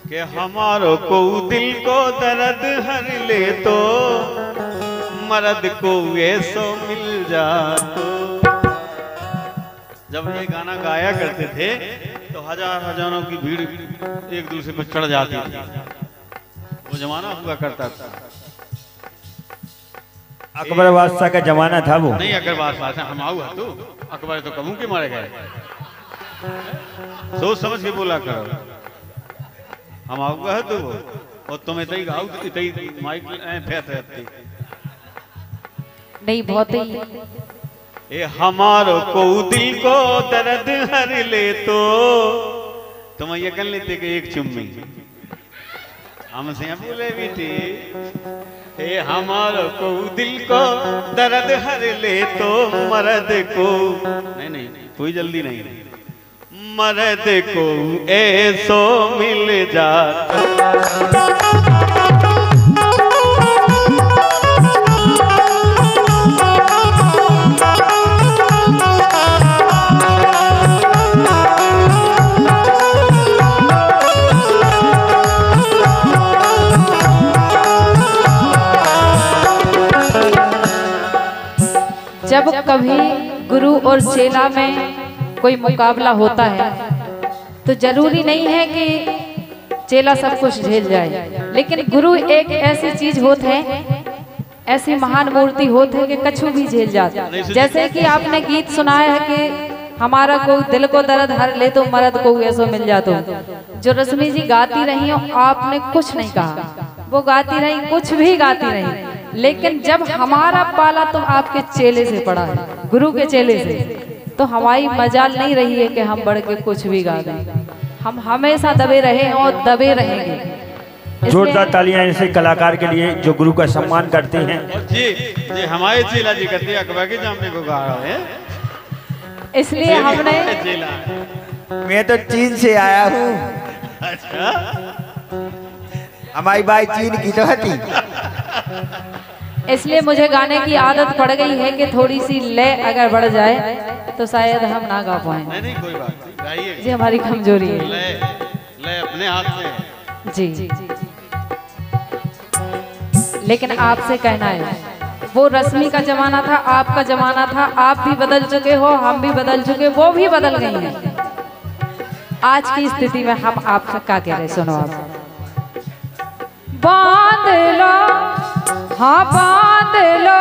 कि हमारो को दिल को दर्द हर ले तो मर्द को ऐसो मिल जा तो। जब ये गाना गाया करते थे तो हजारों की भीड़ एक दूसरे पर चढ़ जाती थी। वो जमाना हुआ करता था। अकबर बादशाह का जमाना था वो। नहीं अकबर बादशाह हम आऊ तो अकबर तो कबू के मारे गए। सोच समझ के बोला करो। हम आऊगा तो वो और तुम्हें तई गाऊ तई माइक फेंक रहती नहीं बहुत ही। ए हमारो को दिल को दर्द हर ले तो तुम ये कर लेते कि एक चुम्मी हमसे बोले बेटी। ए हमारो को दिल को दर्द हर ले तो मर्द को नहीं कोई जल्दी नहीं मर्द को ऐसो मिल जाता। जब कभी गुरु और चेला में कोई मुकाबला होता है तो जरूरी नहीं है कि चेला सब कुछ झेल जाए, लेकिन गुरु एक ऐसी चीज होते हैं, ऐसी महान मूर्ति होते हैं कि कछु भी झेल जाता है। जैसे कि आपने गीत सुनाया है कि हमारा को दिल को दर्द हर ले तो मर्द को ऐसो मिल जाता। जो रश्मि जी गाती रही हो आपने कुछ नहीं कहा, वो गाती रही कुछ भी गाती रही, लेकिन जब हमारा पाला तो आपके चेले से पड़ा है, गुरु के चेले से, तो हमारी मजाल नहीं रही है कि हम बढ़ के कुछ भी गा दें। हम हमेशा दबे रहे और दबे रहेंगे। जोरदार तालियां ऐसे कलाकार के लिए जो गुरु का सम्मान करते हैं। जी हमारे चेला जी करते हैं अकबर के जामने को गा रहे हैं, इसलिए हमने। मैं तो चीन से आया हूँ। अच्छा हमारी बाई चीन की तो हती, इसलिए मुझे गाने की आदत पड़ गई है कि थोड़ी सी लय अगर बढ़ जाए तो शायद हम ना गा पाए। नहीं कोई बात नहीं, गाइए। जी हमारी कमजोरी है। लय अपने हाथ में जी। लेकिन आपसे कहना है वो रश्मि का जमाना था, आपका जमाना था, आप भी बदल चुके हो, हम भी बदल चुके, वो भी बदल गई हैं। आज की स्थिति में हम आपसे क्या कह रहे, सुनो आप। बांध लो, हाँ बांध लो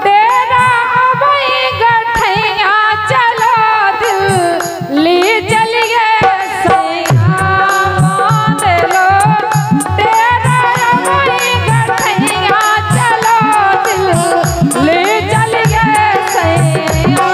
डेरा अबई गठैया, चलो दिल्ली चलिए सैया। बांध लो डेरा अबई गठैया, चलो दिल्ली चलिए सैया।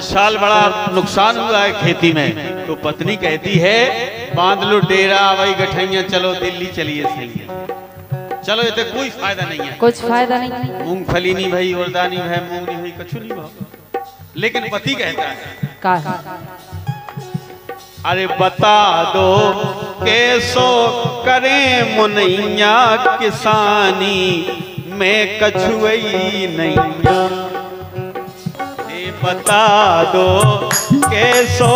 साल बड़ा नुकसान हुआ है खेती में, तो पत्नी कहती है बांध लो डेरा वही गठैया, चलो दिल्ली चलिए सही। चलो ये तो कोई फायदा नहीं है, कुछ फायदा नहीं। मूंगफली नहीं भाई, उर्दा नहीं भाई, मूंग नहीं भाई, कछु नहीं भाई। लेकिन पति कहता है का अरे बता दो कैसो करें मुनैया, किसानी में कछुई नहीं। बता दो कैसो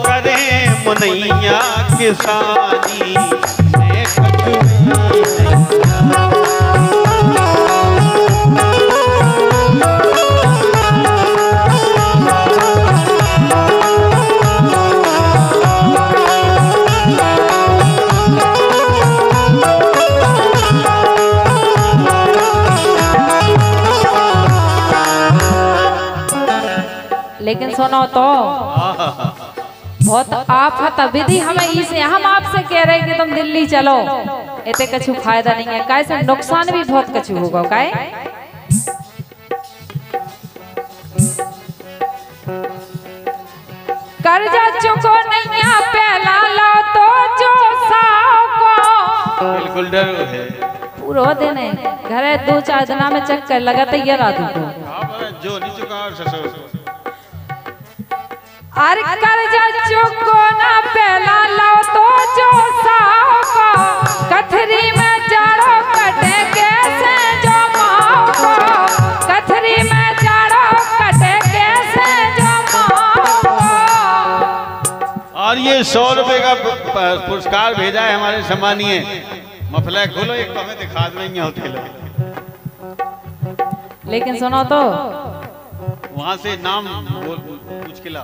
करें मुनैया, किसानी में कछुई नहीं। लेकिन सुनो तो बहुत आफत विधि हमें इसे, हम आपसे कह रहे हैं कि तुम दिल्ली चलो, इतने कछु फायदा नहीं है, कैसे नुकसान भी बहुत कछु होगा। काय कर्जा चुको नहीं पहला लो तो जो होल्डर है। पूरा दिन है घरे 2-4 दिना में चक्कर लगा तैयार आदू को। जो नहीं चुका और ससुर अरे कर्जा चुको ना पहला लो तो जो साओ को कथरी में जाड़ो कटे कैसे जो माओ को कथरी में जाड़ो कटे कैसे जो माओ को। और ये 100 रुपए का पुरस्कार भेजा है हमारे सम्मानीय। मफला खोलो एक तो हमें दिखा नहीं होते लेकिन सुनो तो वहां से नाम पूछ के ला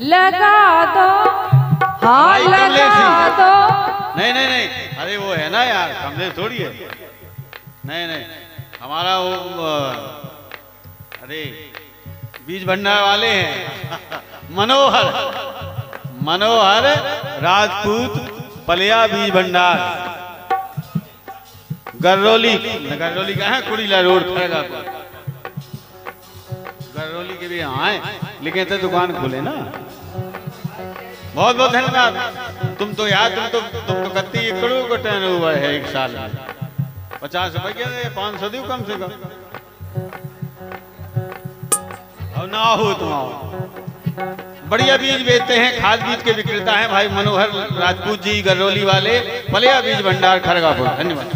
लगा दो। हाँ लगा दो। नहीं नहीं नहीं अरे वो है ना यार कमले थोड़ी है। नहीं नहीं हमारा वो अरे बीज भंडार वाले हैं मनोहर मनोहर राजपूत पलिया बीज भंडार गरौली का है कुड़ीला रोड खड़गा गरौली के भी यहाँ है लेकिन तो दुकान खोले ना। बहुत बहुत धन्यवाद। तुम तो यार तुम तो कत्ती एकड़ों का टर्न हुआ है एक साल में 50 रुपये 500 दो कम से कम और ना हो तुम आओ। बढ़िया बीज बेचते हैं खाद बीज के विक्रेता हैं भाई मनोहर राजपूत जी गरौली वाले पलिया बीज भंडार खड़गापुर। धन्यवाद।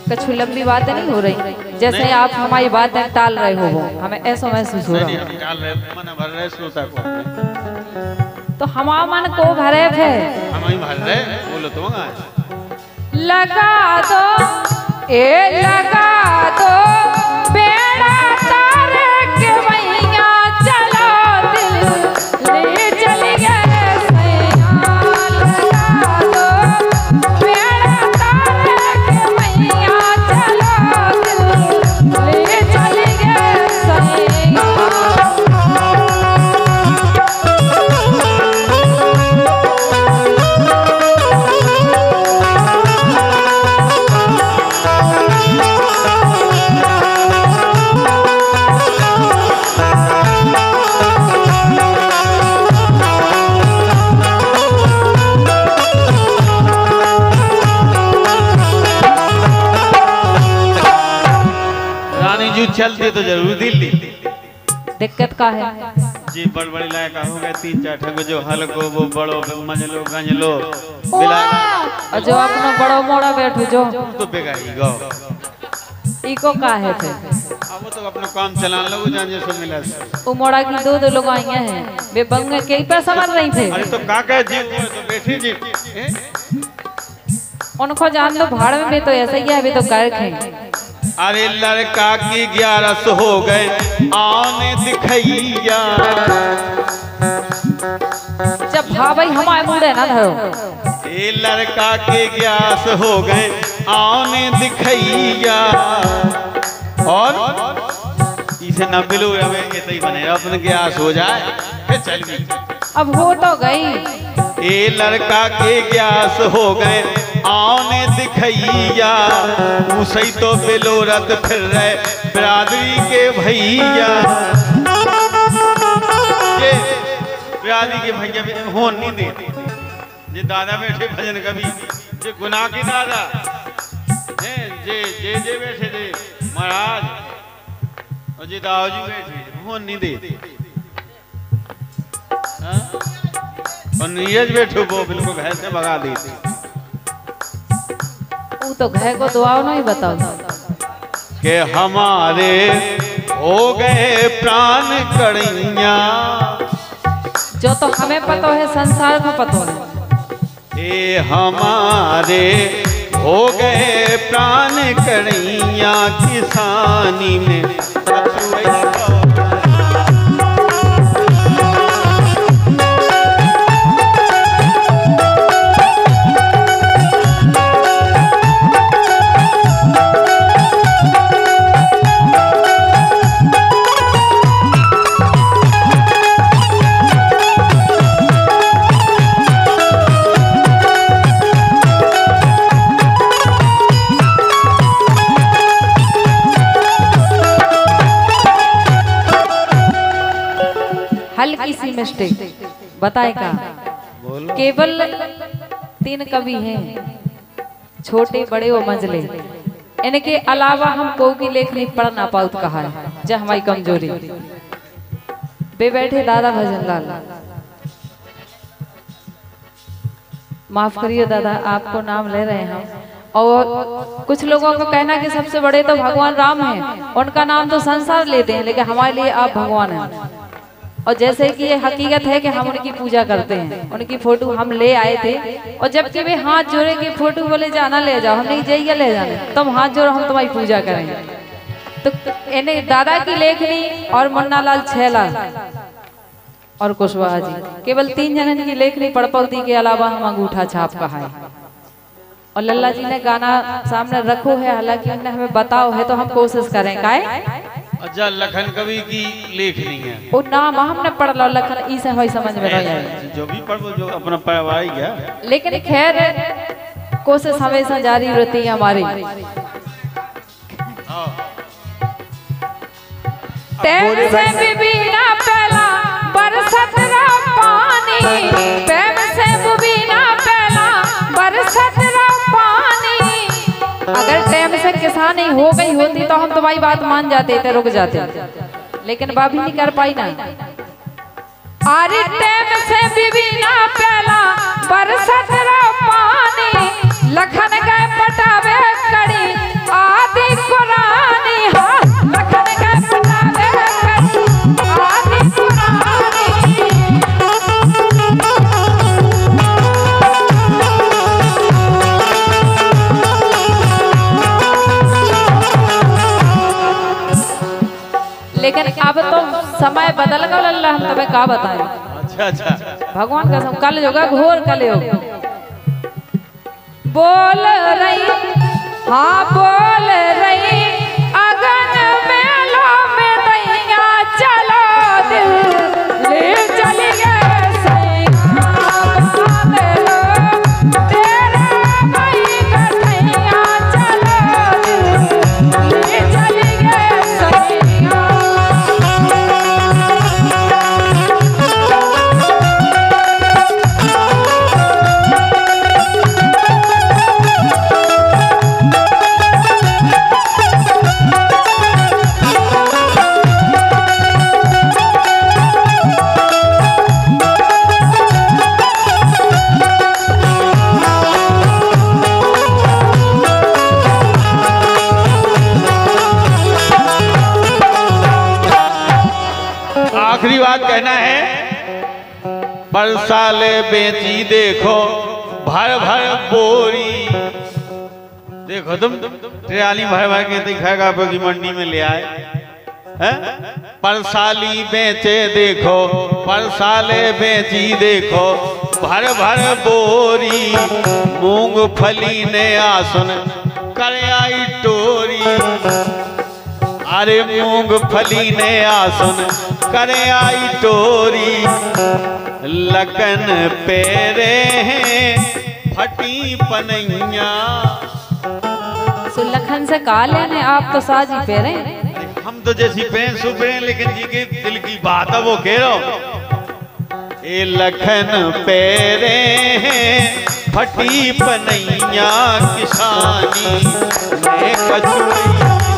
कुछ लंबी बातें नहीं हो रही जैसे आप हमारी बातें टाल रहे हो हमें ऐसा महसूस हो रहा है। मन भर रहे श्रोता को तो हमारा मन को भरे थे हम ही भर रहे बोलो तुम लगा दो ए लगा दो बेड़ा तार के मैया चलो दिल ले चली गए सैया लगा दो बेड़ा तार के मैया चलो दिल ले चली गए सैया। चलते तो जरूर दिल्ली दिक्कत का है जी बड़ बड़ी लायक हो गए 3-4 ठग जो हलको वो बड़ो मंजलो गंजलो और जो अपना बड़ो मोड़ा बैठो जो तो बेगाई गो इको का है फिर अब तो अपना काम चलान लगो जान जे सो मिला वो मोड़ा की दो लोग आई हैं वे बंग के ही पैसा मर रही थे। अरे तो का कह जी तो बैठी जी उनको जान लो भाड़ में भी तो ऐसा ही है अभी तो कर खे। अरे लड़का की 11 हो गए आने दिखैया जब भाई हमारे मुड़े ना धरो ए लड़का के 11 हो गए आने दिखैया और इसे न मिलो हमें ऐसे ही बने अपने 11 हो जाए फिर चल गई। अब हो तो गई ए लड़का के 11 हो गए आने दिखैया उसे तो बेलोरत फिर रहे बिरादरी के भैया ये बिरादरी के भैया हो नहीं देते जे दादा बैठे भजन कभी जे गुनाह की दादा हैं जे बैठे थे महाराज और जे दाऊजी बैठे हो नहीं देते और नीरज बैठो वो बिल्कुल घर से भगा देते। तो घर को दुआओ नहीं बताओ कि हमारे हो गए प्राण कड़िया जो तो हमें पता है संसार को पता है। ए हमारे हो गए प्राण कड़िया किसानी में हल्की सी मिस्टेक बताए का केवल 3 कवि हैं, छोटे बड़े और मंझले। इनके अलावा हम को की लेख नहीं पढ़ ना पाउत कहा है, जब हमारी कमजोरी। बे बैठे दादा भजन लाल, माफ करिए दादा, आपको नाम ले रहे हैं हम। और कुछ लोगों को कहना कि सबसे बड़े तो भगवान राम हैं, उनका नाम तो संसार लेते हैं, लेकिन हमारे लिए आप भगवान हैं। और जैसे कि ये हकीकत है कि हम उनकी पूजा करते हैं, उनकी फोटो हम ले आए थे, और जबकि वे हाथ जोड़े की फोटो बोले जाना ले जाओ, हम नहीं जाइए ले जाने, तुम हाथ जोड़ो हम तुम्हारी पूजा करेंगे। तो इन्हें दादा की लेखनी और मुन्ना लाल छैला और कुशवाहा जी, केवल 3 जनन की लेखनी पढ़ पाती के अलावा हम अंगूठा छाप कहा है। और लल्ला जी ने गाना सामने रखो है, हालांकि उन्होंने हमें बताओ है, तो हम कोशिश करें काहे। अच्छा, लखन कवि की लेखनी है वो नाम हमने पढ़ लो, लखन ई से होई समझ में नहीं आया, जो भी पढ़ो जो अपना पाई गया। लेकिन खैर कोशिश हमेशा जारी रहती है हमारी। टैम से बिना पहला बरसत रा पानी, टैम से बिना पहला बरसत रा पानी। अगर टाइम से किसानी हो गई होती तो हम तुम्हारी बात मान जाते थे, रुक जाते, लेकिन भाभी नहीं कर पाई ना। अरे टाइम से बिना पहला बरसत रा पानी, लखन गए पटावे कड़ी आदि कुरानी। हाँ, लखन गए पटावे कड़ी आदि कुरानी। लेकिन अब तो समय बदल गया अल्लाह, हम तुम्हें क्या बताएं। अच्छा अच्छा, भगवान का कसम, कल होगा घोर कल होगा। बोल रही, हाँ बोल रही, अगन मेला में दैया चलो दिल ले चली गए सैया तेरे भाई का दैया चलो दिल ले चली गए सैया। आखिरी बात कहना है, पर साले बेची देखो भर भर बोरी। देखो तुम ट्राली भर भर के दिखाएगा आपकी मंडी में ले आए हैं। पर साली बेचे देखो, पर साले बेची देखो भर भर बोरी। मूंगफली ने आसन कर आई टोरी। अरे मूंगफली ने आसन करे आई टोरी। लगन पेरे हैं फटी पनैया। सुलखन से कहा लेने, आप तो साजी पेरे। हम तो जैसी पेन सुपरे, लेकिन जी के दिल की बात है वो कह रहा। ए लखन पेरे हैं फटी पनैया, किसानी में कचुई।